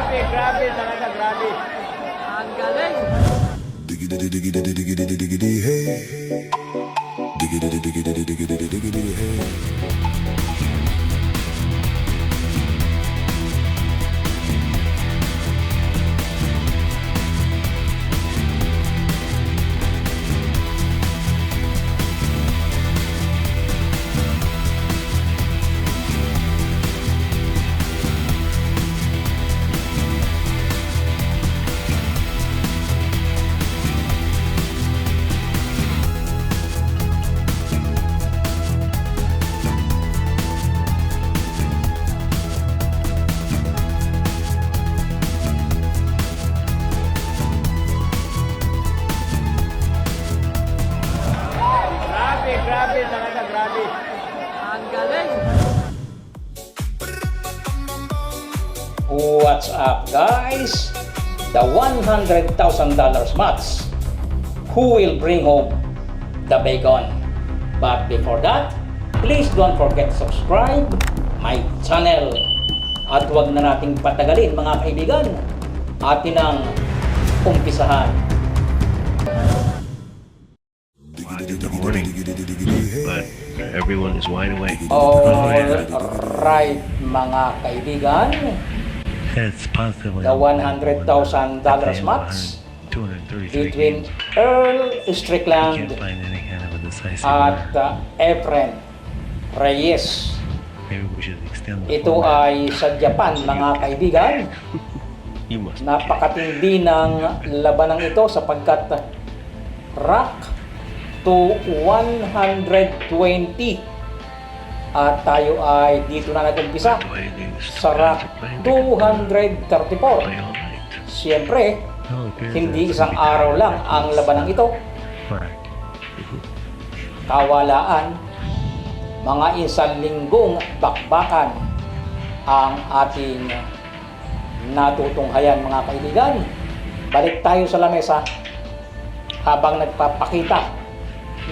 Grabe, grabe talaga, grabe. Ang galing. Diggity diggity diggity diggity hey. Diggity diggity diggity diggity hey. Grabe, grabe talaga, grabe. Ang galing. What's up, guys? The $100,000 match. Who will bring home the bacon? But before that, please don't forget to subscribe my channel. At huwag na nating patagalin, mga kaibigan. Atin ang umpisahan. In the morning, but everyone is wide awake. Alright, mga kaibigan. It's possibly The $100,000 match between Earl Strickland Can't find any kind of a decisive at winner. Efren Reyes. Maybe we should extend the Ito format. ay sa Japan, mga kaibigan. You must Napakatindi ng labanang ito sapagkat rock to 120. At tayo ay dito na nag-umpisa the way these sa rock guys are playing, they could 234. play all night. Siyempre, Well, it appears hindi that's isang gonna be araw tight. lang ang labanang ito. Correct. Kawalaan, mga isang linggong bakbakan ang ating natutunghayan, mga kaibigan. Balik tayo sa lamesa habang nagpapakita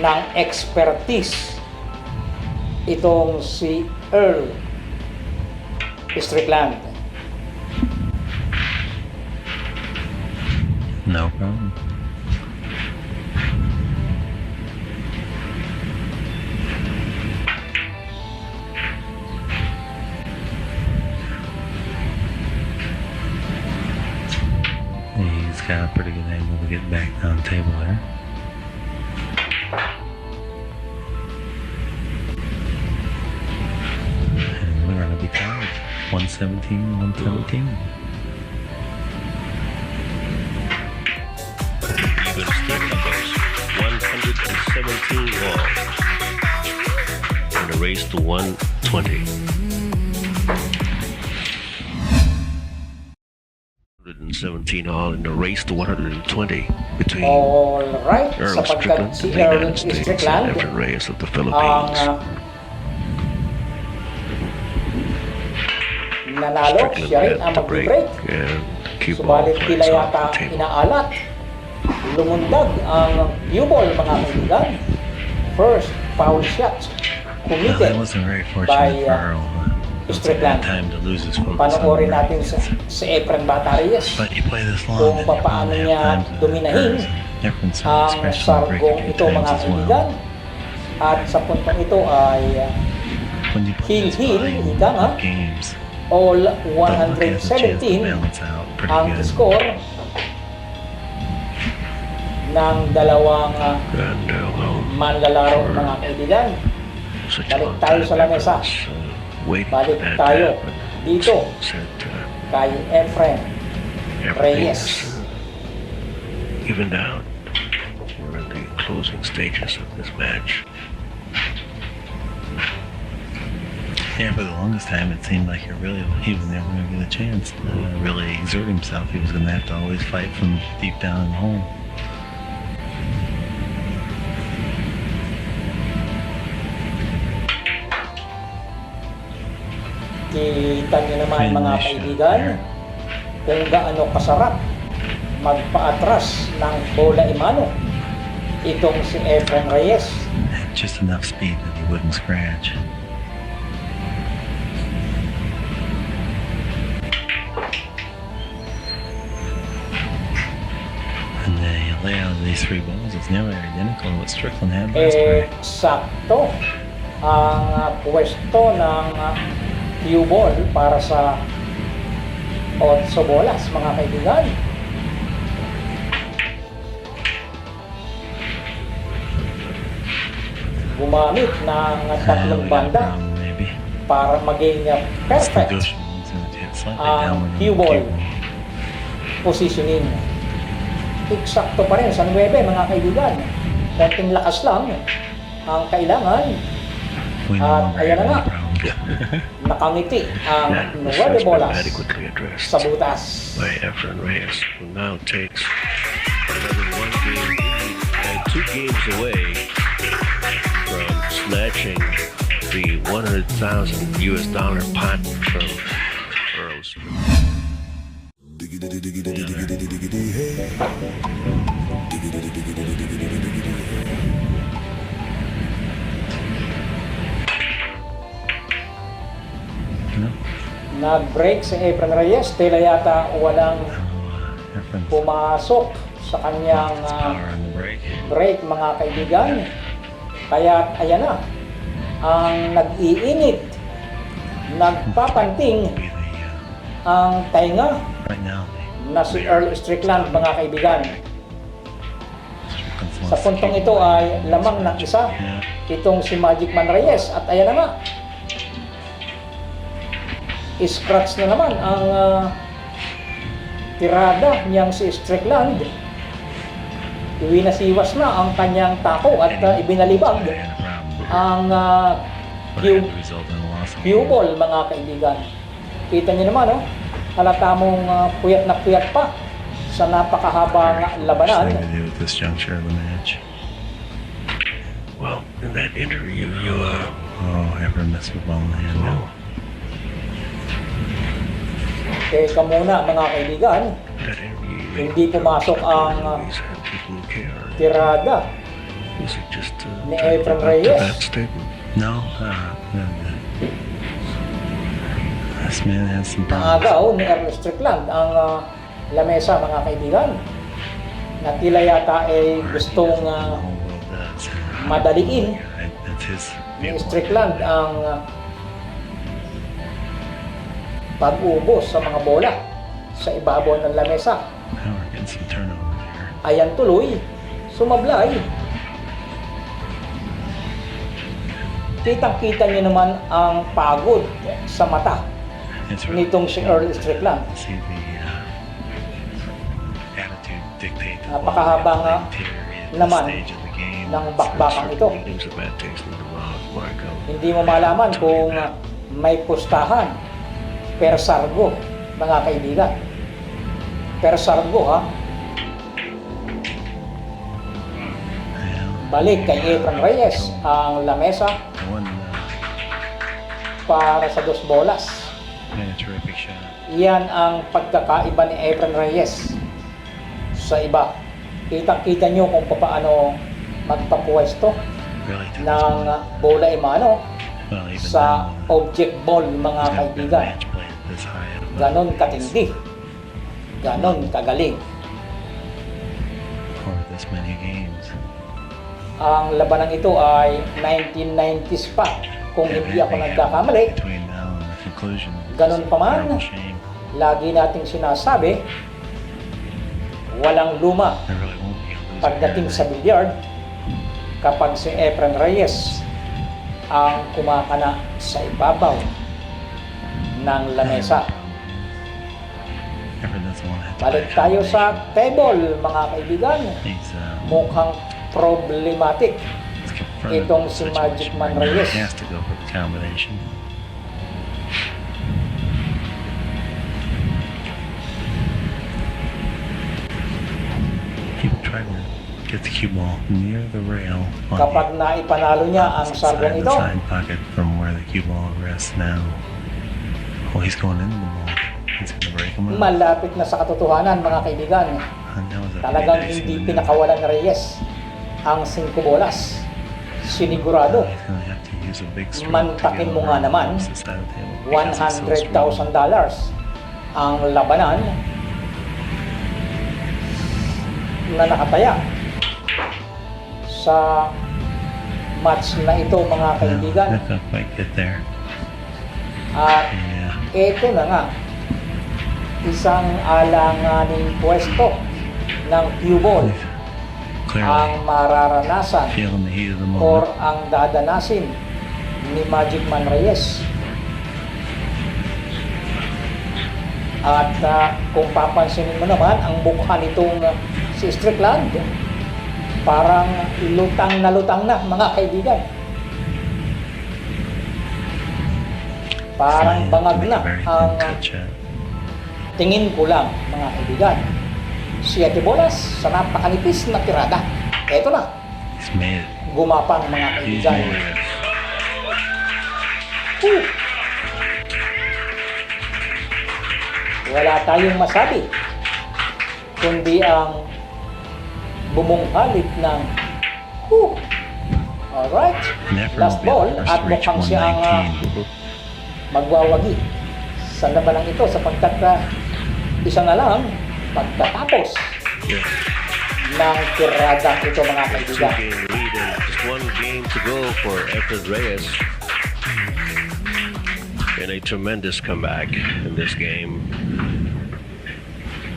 ng expertise itong si Earl Strickland. No problem. He's got a pretty good angle to get back down table there. And we're gonna be tied. 117, 117. Even Steven goes 117 all in a race to 120. 117 all in the race to 120 between Alright, Earl sapagkat Strickland si of the Earl United States and Strickland Efren Reyes of the ang Philippines. nanalo, Strickland siya rin ang had to break mag-break. and keep all Subalit tila points off yata the table. inaalat. Lumundag ang cue ball, mga kaibigan. First foul shot Well, committed that wasn't very by fortunate for Earl. It was a Strickland. bad time to lose his focus on the Panoorin break. natin si Efren Bata Reyes But you play this long, kung then you're paano gonna niya have time to dominahin different ang special break sargong a few ito, mga times as kaibigan. well. At sa puntong ito ay When you play this heel, volume ika nga, of games, all the book has a chance to 117 balance out pretty ang good. score ng dalawang And well, manlalaro, mga kaibigan. such Balik a long tayo time sa lamesa. everyone's, waiting Balik for that tayo to happen. dito Said, kay Efren Reyes. everything's even down. We're in the closing stages of this match. Yeah, for the longest time, it seemed like he was never going to get a chance to really exert himself. He was going to have to always fight from deep down in the hole. Kita nyo naman, mga kaibigan, kung gaano kasarap magpaatras ng bola imano itong si Efren Reyes. Just enough speed that he wouldn't scratch. these three balls is nearly identical to what Strickland had last night. Sakto ang pwesto ng cue ball para sa 8 bolas, mga kaibigan. Gumamit ng tatlong banda Maybe. para maging It's perfect negotiable. It's gonna hit slightly ang downward on cue the ball cue ball. positioning. Eksakto pa rin sa 9, mga kaibigan. Konting lakas lang ang kailangan. We no At longer ayan na have nga, any problem. nakangiti ang That 9 has been bolas adequately addressed sa butas. by Efren Reyes, who now takes another 1 game lead and 2 games away from snatching the $100,000 pot from Earl Smith. Diggity diggity diggity diggity hey. Diggity diggity diggity diggity hey. No? Nag-break si Efren Reyes, tila yata walang Efren's pumasok sa kanyang power on the break. break, mga kaibigan. Kaya ayan na, ang nag-iinit, nagpapanting Be the, ang tainga right now, na si Earl Strickland, mga kaibigan. Strickland's Sa lost puntong the ito game. ay lamang ng isa, Yeah. itong si Magic Man Reyes. At ayan na nga, scratch na naman ang tirada niyang si Strickland. Iwinasiwas na ang kanyang tako at ibinalibag They had a problem. ang But it cue had to result in a loss of cue ball, mga kaibigan. Kita niyo naman, oh, halata mong puyat na puyat pa sa napakahabang labanan. Thing to do at this juncture of the match. Well, in that interview, Oh, Efren missed with ball in the hand now. Teka muna, mga kaibigan, that interview you hindi pumasok ang always had people who care. tirada Is it just ni trying to Efren get back to Reyes. that statement? No, this man has some na problems. agaw ni Earl Strickland ang lamesa, mga kaibigan, na tila yata ay gustong The whole world does. madaliin That's his ni viewpoint. Strickland ang pag-ubos sa mga bola sa ibabaw ng lamesa. Now we're getting some turnover here. Ayan tuloy, sumablay. Kitang-kita niyo naman ang pagod sa mata It's really nitong si Earl Strickland. see the attitude dictate the Napakahaba nga naman stage of the game. ng bakbakang ito. It leaves a bad taste in the mouth, Marco. Hindi mo malaman kung may pustahan. Per sargo, mga kaibigan. Per sargo, ha? Yeah, Balik kay Efren Reyes ang lamesa the one para sa 2 bolas. made a terrific shot. Iyan ang pagkakaiba ni Efren Reyes sa iba. Kitang-kita nyo kung paano magpapuwesto Really took this ng one. bola imano Well, even sa though, object ball, mga he's got a good kaibigan. match play at this high up. Ganon katindi. Ganon kagaling. For this many games. Ang labanang ito ay 1990s pa, kung hindi ako nagkakamali. Between now and the conclusion. Ganon pa man. Terrible shame. Lagi nating sinasabi, walang luma There really won't be a loser pagdating here sa billiard kapag si Efren Reyes ang kumakana sa ibabaw ng lamesa. Efren doesn't want to have to Balik play tayo combination. sa table, mga kaibigan. He's Mukhang problematic he's confronted itong with si the Magic situation Man right now. Reyes. He has to go for the combination. He would try to get the cue ball near the rail on Kapag naipanalo niya ang the sargong ito, side pocket from where the cue ball rests now. Oh, he's going into the ball. He's going to break him up. malapit na sa katotohanan, mga kaibigan. And that was a Talagang pretty hindi decent pinakawalan ni Reyes ang 5 bolas. Sinigurado, He's going to have to use a big stroke mantakin mo nga naman, across the side of the table because he's so strong. $100,000 ang labanan na nakataya sa match na ito mga kaibigan. Not gonna quite get there. At Yeah. ito na nga, isang alanganing pwesto ng cue ball Clearly ang mararanasan feeling the heat of the or moment. ang dadanasin ni Magic Man Reyes. At kung papansinin mo naman, ang mukha nitong si Strickland, parang lutang na mga kaibigan. Parang Flying to bangag make na a very ang thin cut shot. tingin ko lang mga kaibigan. 7 bolas sa napakanipis na tirada. Eto na, He's made it. gumapang mga He's kaibigan. made it. Whew. Wala tayong masabi kundi ang bumunghalit ng alright, Never last will be ball the first at to reach mukhang siya ang 119. magwawagi sa labanang ito sapagkat isa na lang pagtatapos Yes. ng tiradang ito mga A kaibigan. 2-game lead and just 1 game to go for Efren Reyes. And a tremendous comeback in this game.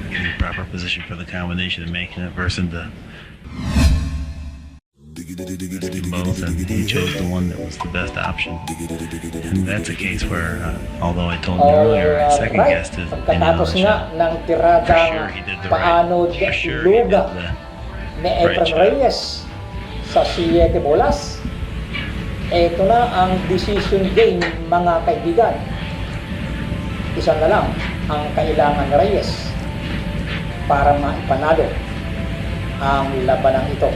In the proper position for the combination of making it versus the both, and he chose the one that was the best option. And that's a case where, although I told you earlier, I second Alright, guessed his opinion on pagkatapos the nga shot. ng For tiradang sure he did the paanod right. For sure he did luga the ni right Efren shot. Reyes sa 7 bolas. Ito na ang decision game mga kaibigan. Isa na lang ang kailangan ni Reyes para maipanalo ang labanang ito.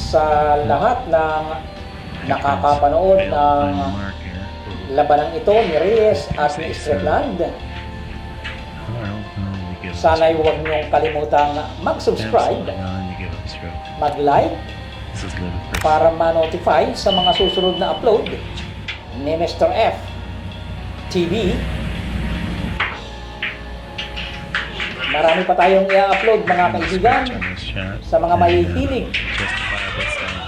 Sa lahat ng nakakapanood Failed to find ng the mark here. labanang ito ni Reyes at ni Strickland, Well, we give it a sana'y stroke. huwag niyong kalimutang mag-subscribe, Absolutely not. You give it a stroke. mag-like, This is ludicrous. para ma-notify sa mga susunod na upload ni Mr. F TV. Marami pa tayong i-upload mga kaibigan On this shot. sa mga mahihilig. Justifiable style.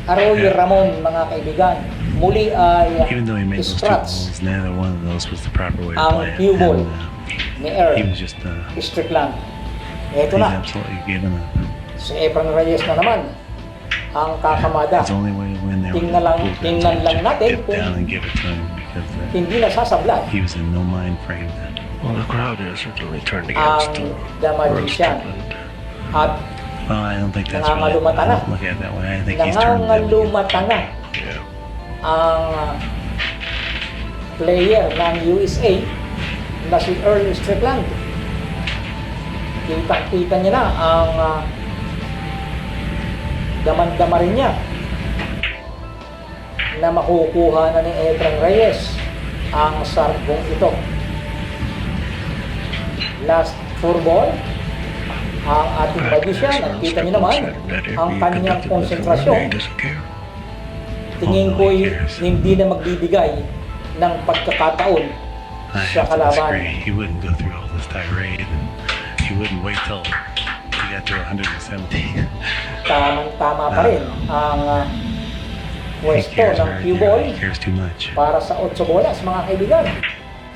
Aroy Ramon mga kaibigan. Muli ay Even though he made those two scratch balls, neither one of those was the proper way to ang play it. cue ball And, ni he Earl was just, Strickland. Ito he's na, absolutely given up. si Efren Reyes na naman ang kakamada. His only way to win there was Tingnan lang- to pull tingnan down, lang natin get kung down and give it to him because Hindi nasasablay he was in no mind frame then. Well, the crowd has certainly turned ang against The Earl Magician. Strickland. At Well, I don't think that's really, I Nangangalumata na. don't look at it that way. I think he's turned them. nangangalumata na Yeah. ang player ng USA na si Earl Strickland. Kita niya na ang daman-dama rin niya na makukuha na ni Efren Reyes ang sarbong ito. Last 4 ball ang ating magician. At kita niyo naman ang kanyang konsentrasyon. Tingin ko'y hindi na magbibigay ng pagkakataon I sa have to disagree. kalaban. He wouldn't go through all this tirade, and he wouldn't wait till he got to 117. Tamang-tama pa rin ang He pwesto cares ng very cue dearly. ball He cares too much. para sa 8 bolas mga kaibigan.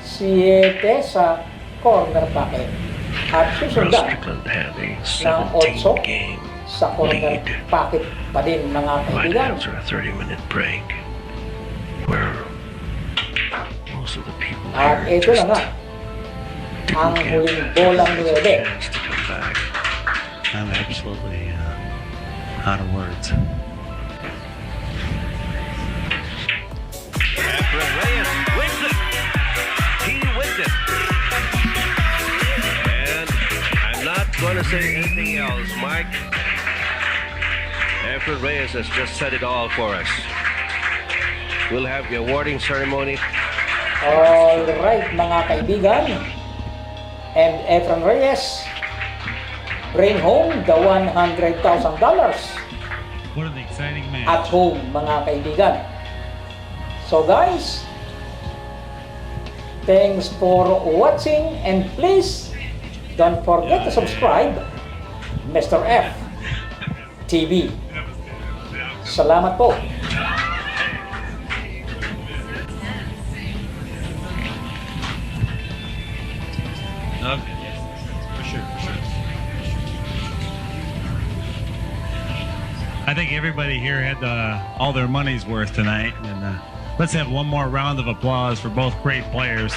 7 sa corner pocket at Earl susundan Strickland had a ng 8 17-game sa corner lead pocket pa din mga right kaibigan. after a 30-minute break, where most of the people At here ito just na nga ang didn't huling give bolang Efren Reyes 9. a chance to come back. I'm absolutely out of words. Efren Reyes wins it. He wins it. And I'm not going to say anything else, Mike. Efren Reyes has just said it all for us. We'll have the awarding ceremony. Alright mga kaibigan, and Efren Reyes bring home the $100,000 What an exciting match. at home mga kaibigan. So guys, Thanks for watching and please don't forget to subscribe Mr. F TV. Salamat po. Okay. For sure. I think everybody here had all their money's worth tonight, and let's have one more round of applause for both great players.